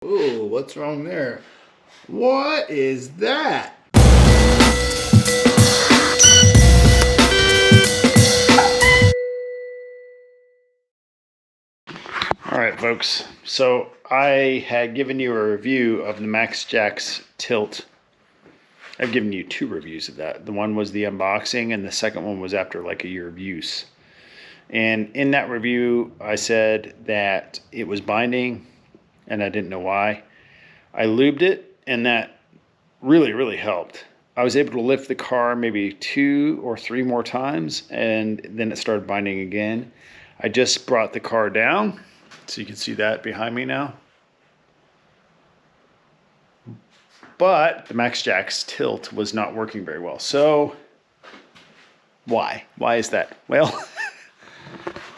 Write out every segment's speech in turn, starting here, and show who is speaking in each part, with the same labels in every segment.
Speaker 1: Ooh, what's wrong there? What is that? All right, folks. So I had given you a review of the MaxJax Tilt. I've given you 2 reviews of that. The one was the unboxing, and the second one was after like a year of use. And in that review, I said that it was binding, and I didn't know why. I lubed it, and that really helped. I was able to lift the car maybe 2 or 3 more times, and then it started binding again. I just brought the car down, so you can see that behind me now. But the MaxJax Tilt was not working very well. So why? Why is that? Well,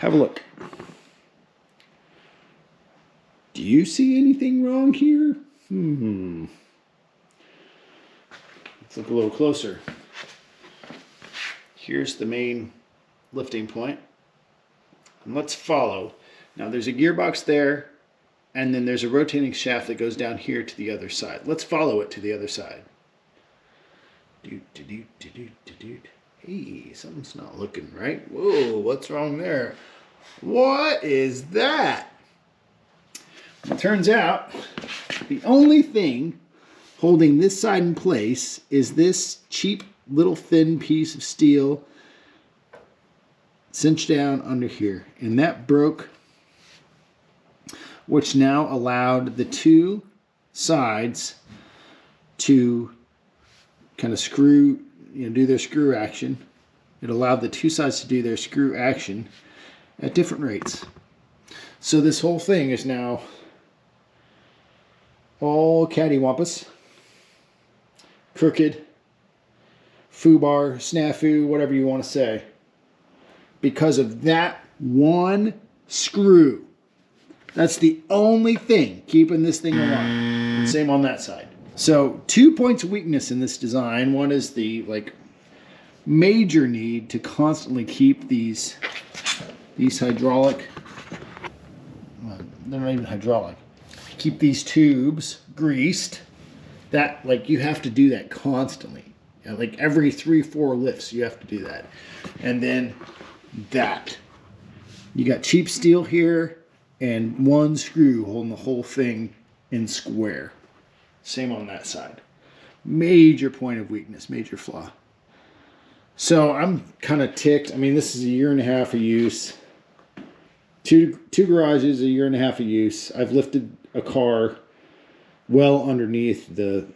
Speaker 1: have a look. Do you see anything wrong here? Let's look a little closer. Here's the main lifting point. And let's follow. Now there's a gearbox there, and then there's a rotating shaft that goes down here to the other side. Let's follow it to the other side. Hey, something's not looking right. Whoa, what's wrong there? What is that? It turns out the only thing holding this side in place is this cheap little thin piece of steel cinched down under here, and that broke, which now allowed the 2 sides to kind of screw, do their screw action. It allowed the 2 sides to do their screw action at different rates. So this whole thing is now all cattywampus, crooked, foobar, snafu, whatever you want to say, because of that one screw. That's the only thing keeping this thing alive. And same on that side. So 2 points of weakness in this design. One is the major need to constantly keep these hydraulic, they're not even hydraulic, keep these tubes greased. That, you have to do that constantly. Like every 3-4 lifts you have to do that. And then that. You got cheap steel here and one screw holding the whole thing in square. Same on that side. Major point of weakness, major flaw. So I'm kind of ticked. I mean, this is a 1.5 years of use. Two garages, a 1.5 years of use. I've lifted a car well underneath the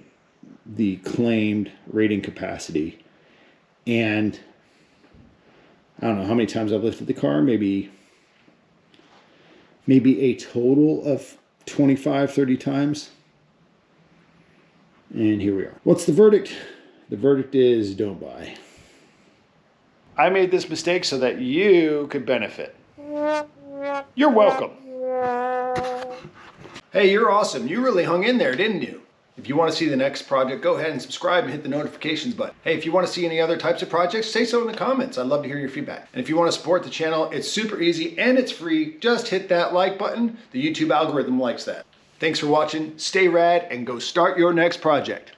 Speaker 1: claimed rating capacity. And I don't know how many times I've lifted the car, maybe a total of 25, 30 times. And here we are. What's the verdict? The verdict is don't buy. I made this mistake so that you could benefit. You're welcome. Hey, you're awesome. You really hung in there, didn't you? If you want to see the next project, go ahead and subscribe and hit the notifications button. Hey, if you want to see any other types of projects, say so in the comments. I'd love to hear your feedback. And if you want to support the channel, it's super easy and it's free. Just hit that like button. The YouTube algorithm likes that. Thanks for watching. Stay rad and go start your next project.